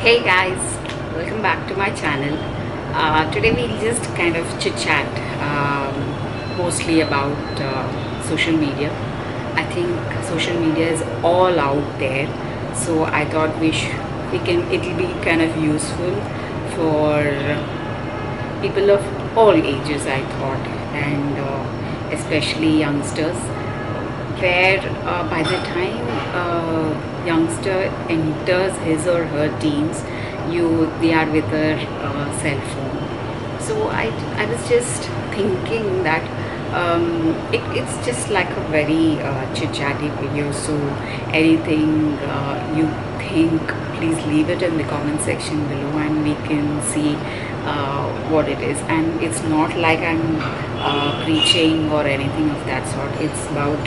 Hey guys, welcome back to my channel. Today we'll just kind of chit chat mostly about social media. I think social media is all out there, so I thought it'll be kind of useful for people of all ages, I thought, and especially youngsters, where by the time youngster enters his or her teens, they are with their cell phone. So I was just thinking that it's just like a very chit-chatty video. So anything you think, please leave it in the comment section below, and we can see what it is. And it's not like I'm preaching or anything of that sort. It's about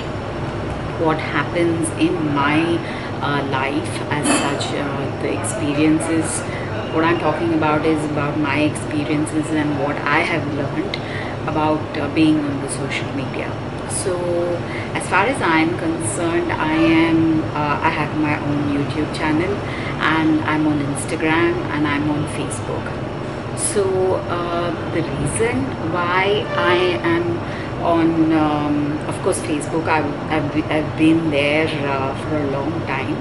what happens in my life as such. The experiences, what I'm talking about is about my experiences and what I have learned about being on the social media. So as far as I'm concerned, I have my own YouTube channel, and I'm on Instagram, and I'm on Facebook. So the reason why I am on, of course, Facebook, I've been there for a long time,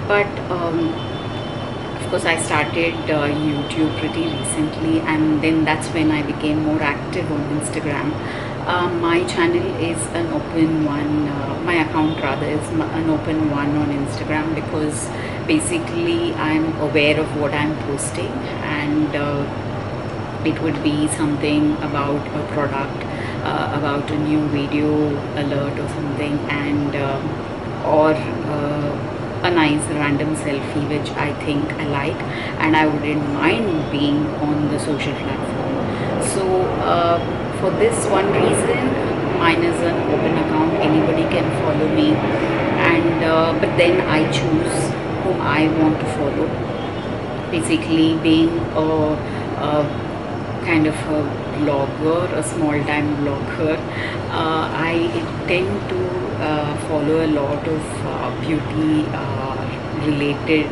but of course I started YouTube pretty recently, and then that's when I became more active on Instagram. My channel is an open one, my account rather is an open one on Instagram, because basically I'm aware of what I'm posting, and it would be something about a product, about a new video alert or something, and or a nice random selfie which I think I like, and I wouldn't mind being on the social platform. So for this one reason, mine is an open account, anybody can follow me, and but then I choose whom I want to follow. Basically, being a kind of a blogger, a small-time blogger, I tend to follow a lot of beauty related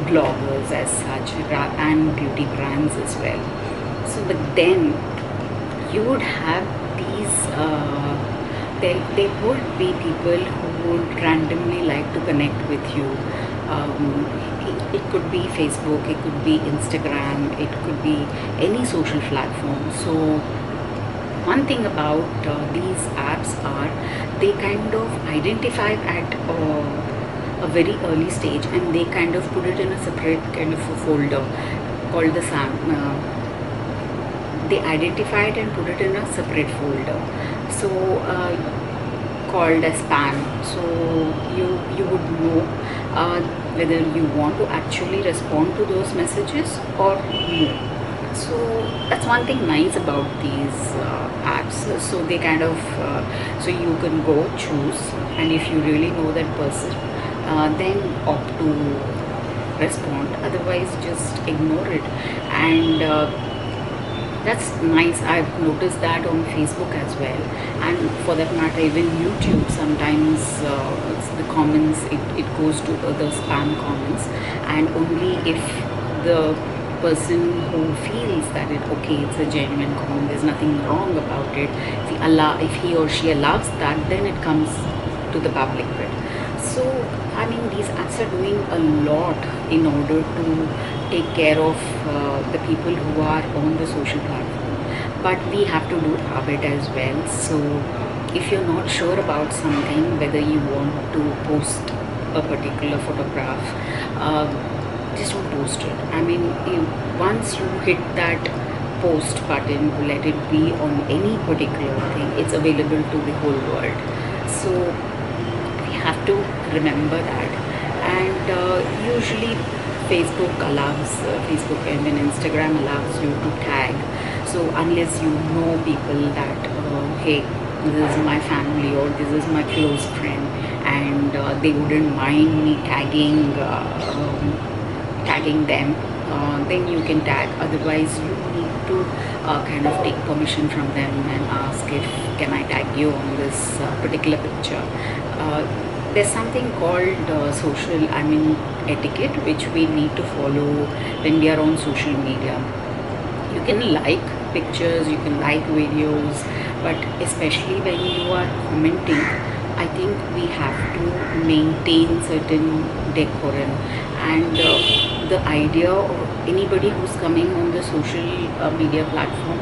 bloggers as such, and beauty brands as well. So, but then you would have these, there would be people who would randomly like to connect with you. It could be Facebook, it could be Instagram, it could be any social platform. So one thing about these apps are, they kind of identify at a very early stage, and they kind of put it in a separate kind of a folder called the they identify it and put it in a separate folder, so called as spam. So you would know whether you want to actually respond to those messages or no. So that's one thing nice about these apps. So they kind of so you can go choose, and if you really know that person, then opt to respond, otherwise just ignore it. And that's nice. I've noticed that on Facebook as well, and for that matter even YouTube. Sometimes it's the comments, it goes to the spam comments, and only if the person who feels that it's a genuine comment, there's nothing wrong about it, if he or she allows that, then it comes to the public bit. So I mean, these apps are doing a lot in order to take care of the people who are on the social platform, but we have to do our bit as well. So if you're not sure about something, whether you want to post a particular photograph, just don't post it. I mean, once you hit that post button to let it be on any particular thing, it's available to the whole world. So we have to remember that. And usually Facebook and then Instagram allows you to tag. So unless you know people that hey, this is my family or this is my close friend, and they wouldn't mind me tagging them, then you can tag. Otherwise you need to kind of take permission from them and ask if can I tag you on this particular picture. there's something called social, etiquette, which we need to follow when we are on social media. You can like pictures, you can like videos, but especially when you are commenting, I think we have to maintain certain decorum. And the idea of anybody who's coming on the social media platform,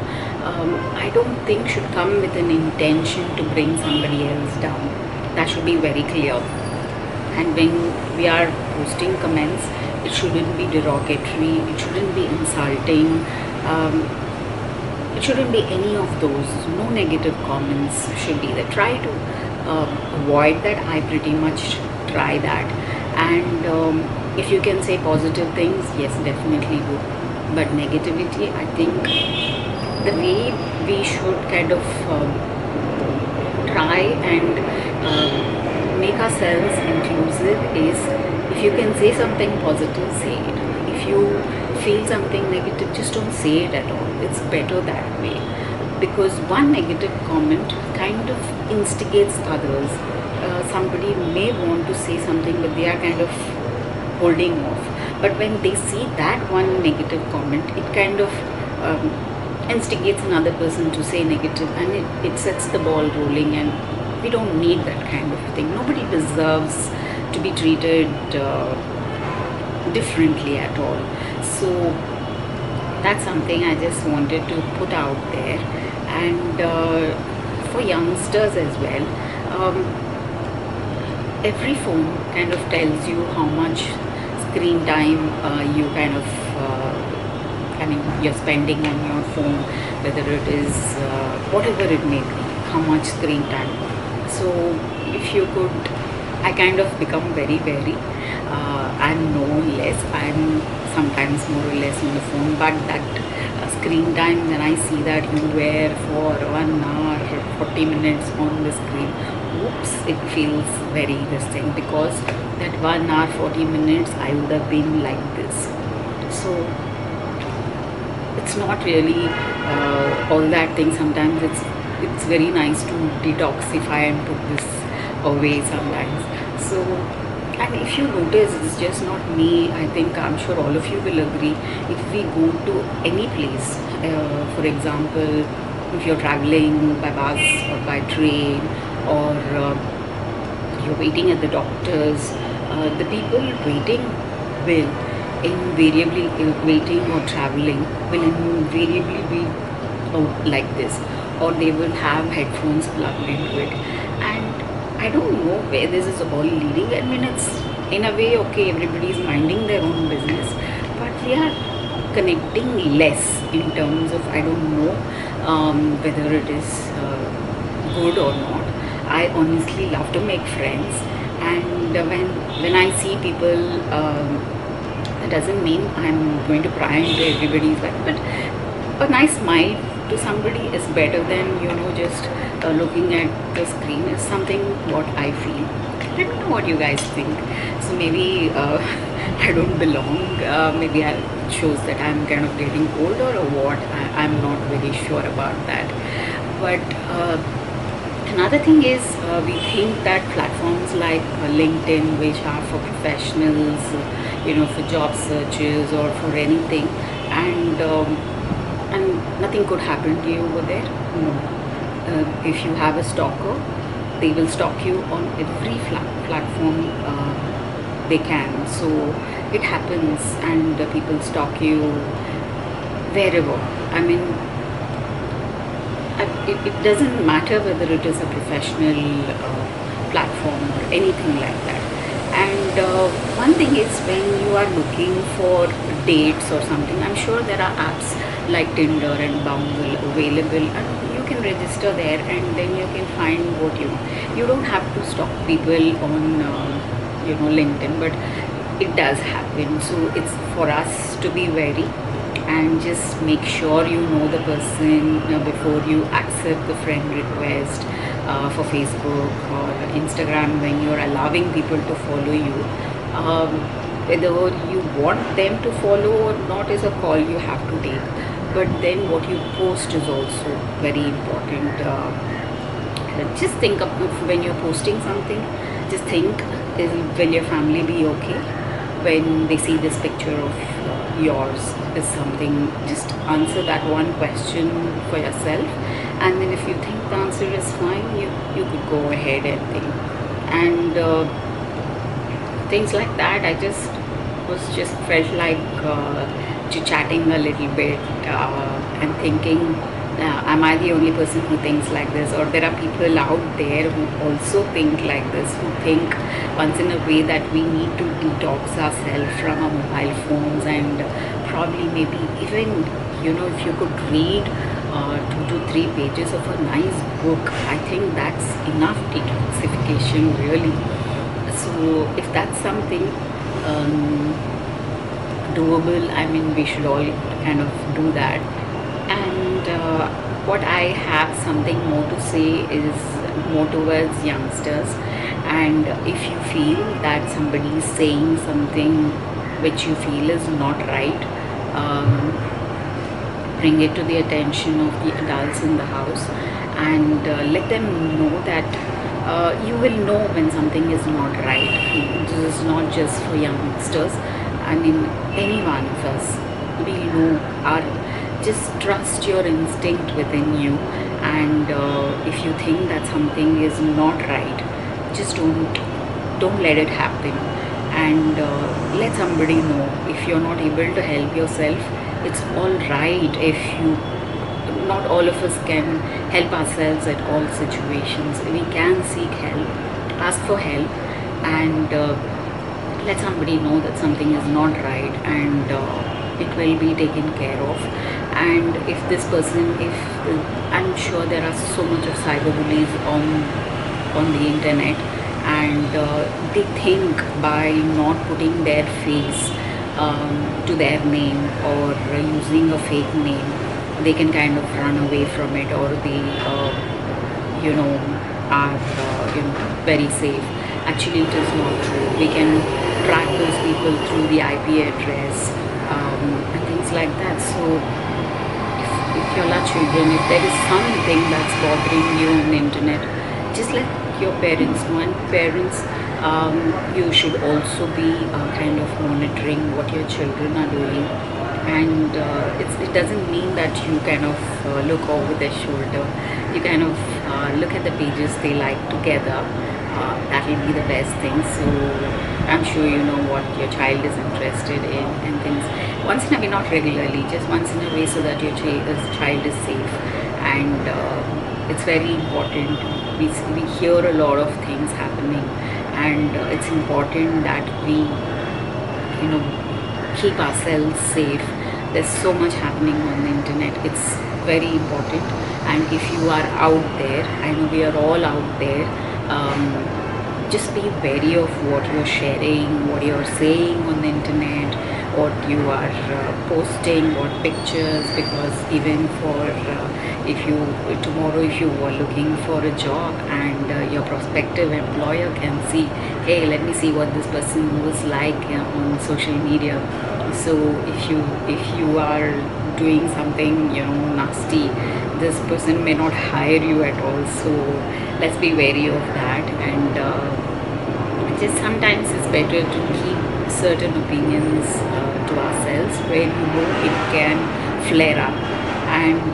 I don't think should come with an intention to bring somebody else down. That should be very clear. And when we are posting comments, it shouldn't be derogatory, it shouldn't be insulting, um, it shouldn't be any of those. No negative comments should be there. Try to avoid that. I pretty much try that. And if you can say positive things, yes, definitely do. But negativity, I think the way we should kind of try and make ourselves inclusive is, if you can say something positive, say it. If you feel something negative, just don't say it at all. It's better that way, because one negative comment kind of instigates others. Somebody may want to say something, but they are kind of holding off. But when they see that one negative comment, it kind of instigates another person to say negative, and it sets the ball rolling. And we don't need that kind of thing. Nobody deserves to be treated differently at all. So that's something I just wanted to put out there. And for youngsters as well, every phone kind of tells you how much screen time you kind of you're spending on your phone, whether it is whatever it may be, how much screen time. So if you could, I kind of become very I'm no less, I'm sometimes more or less on the phone, but that screen time, when I see that you were for 1 hour 40 minutes on the screen, oops, it feels very interesting, because that 1 hour 40 minutes I would have been like this. So it's not really all that thing. Sometimes it's very nice to detoxify and put this away sometimes. So, and if you notice, it's just not me, I think I'm sure all of you will agree, if we go to any place, for example, if you're traveling by bus or by train, or you're waiting at the doctor's, the people waiting will invariably, waiting or traveling will invariably be like this, or they will have headphones plugged into it. And I don't know where this is all leading. I mean, it's in a way okay, everybody is minding their own business, but we are connecting less in terms of, I don't know whether it is good or not. I honestly love to make friends, and when I see people, that doesn't mean I'm going to pry into everybody's life, but a nice smile to somebody is better than just looking at the screen, is something what I feel. Let me know what you guys think. So maybe I don't belong, maybe it shows that I'm kind of getting older or what. I'm not very sure about that. But another thing is, we think that platforms like LinkedIn, which are for professionals, for job searches or for anything, and nothing could happen to you over there. No. If you have a stalker, they will stalk you on every platform they can. So it happens, and people stalk you wherever. I mean, it doesn't matter whether it is a professional platform or anything like that. And one thing is, when you are looking for dates or something, I'm sure there are apps like Tinder and Bumble available, and you can register there, and then you can find what you want. You don't have to stalk people on LinkedIn, but it does happen. So it's for us to be wary and just make sure you know the person before you accept the friend request for Facebook or Instagram. When you're allowing people to follow you, whether you want them to follow or not is a call you have to take. But then what you post is also very important. Just think of, when you're posting something, just think, will your family be okay when they see this picture of yours? Is something, just answer that one question for yourself, and then if you think the answer is fine, you could go ahead and think. And things like that. I just felt like chatting a little bit and thinking, am I the only person who thinks like this, or there are people out there who also think like this, who think once in a way that we need to detox ourselves from our mobile phones, and probably maybe even, if you could read 2 to 3 pages of a nice book, I think that's enough detoxification, really. So if that's something doable, I mean, we should all kind of do that. And what I have something more to say is more towards youngsters. And if you feel that somebody is saying something which you feel is not right, bring it to the attention of the adults in the house, and let them know that you will know when something is not right. This is not just for youngsters. I mean, any one of us will know. Just trust your instinct within you, and if you think that something is not right, just don't let it happen, and let somebody know. If you're not able to help yourself, it's all right. If you Not all of us can help ourselves at all situations. We can seek help, ask for help, and let somebody know that something is not right, and it will be taken care of. And if this person, if I'm sure there are so much of cyberbullies on the internet, and they think by not putting their face to their name, or using a fake name, they can kind of run away from it, or they are very safe. Actually, it is not true. We can track those people through the IP address, and things like that. So if you all are children, if there is something that's bothering you on the internet, just let your parents know. And parents, you should also be kind of monitoring what your children are doing. And it doesn't mean that you kind of look over their shoulder. You kind of look at the pages they like together. That will be the best thing. So I'm sure you know what your child is interested in, and things. Once in a way, not regularly, just once in a way, so that your child is safe. And it's very important. We hear a lot of things happening, and it's important that we keep ourselves safe. There's so much happening on the internet. It's very important. And if you are out there, I know we are all out there, just be wary of what you're sharing, what you're saying on the internet, what you are posting, what pictures. Because even for tomorrow, if you are looking for a job, and your prospective employer can see, hey, let me see what this person was like on social media. So if you are doing something nasty, this person may not hire you at all. So let's be wary of that. And just sometimes it's better to keep certain opinions to ourselves, where it can flare up. And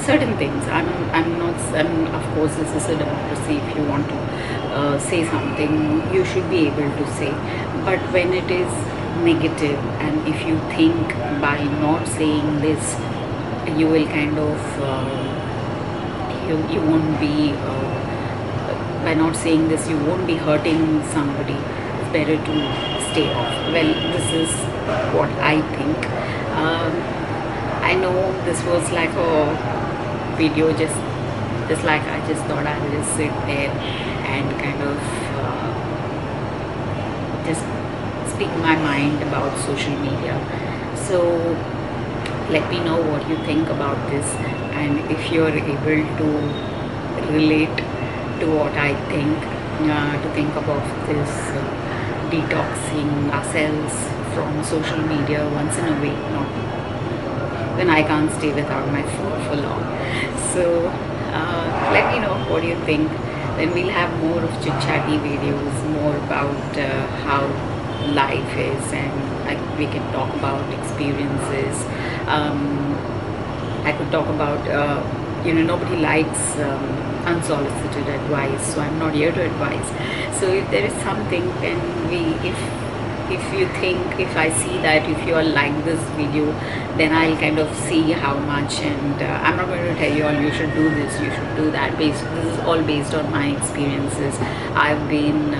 certain things, of course, this is a democracy. If you want to say something, you should be able to say. But when it is negative, and if you think by not saying this, you will kind of you won't be by not saying this, you won't be hurting somebody. It's better to stay off. Well, this is what I think. I know this was like a video, just like I just thought I'll just sit there and kind of just speak my mind about social media. So let me know what you think about this, and if you're able to relate to what I think, to think about this detoxing ourselves from social media once in a week. Not when I can't stay without my phone for long. So let me know what you think. then we'll have more of chit-chatty videos, more about how life is, and we can talk about experiences. I could talk about, nobody likes unsolicited advice, so I'm not here to advise. So if there is something, then if you think, if I see that if you all like this video, then I'll kind of see how much, and I'm not going to tell you all you should do this, you should do that. This is all based on my experiences. I've been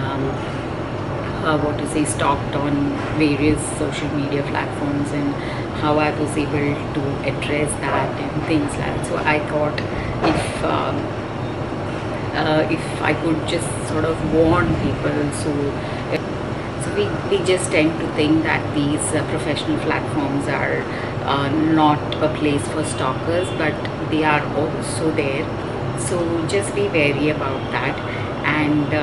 what to say, stalked on various social media platforms, and how I was able to address that and things like that. So I thought if I could just sort of warn people. So we just tend to think that these professional platforms are not a place for stalkers, but they are also there. So just be wary about that, and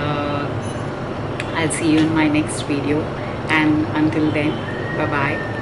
I'll see you in my next video. And until then, bye bye.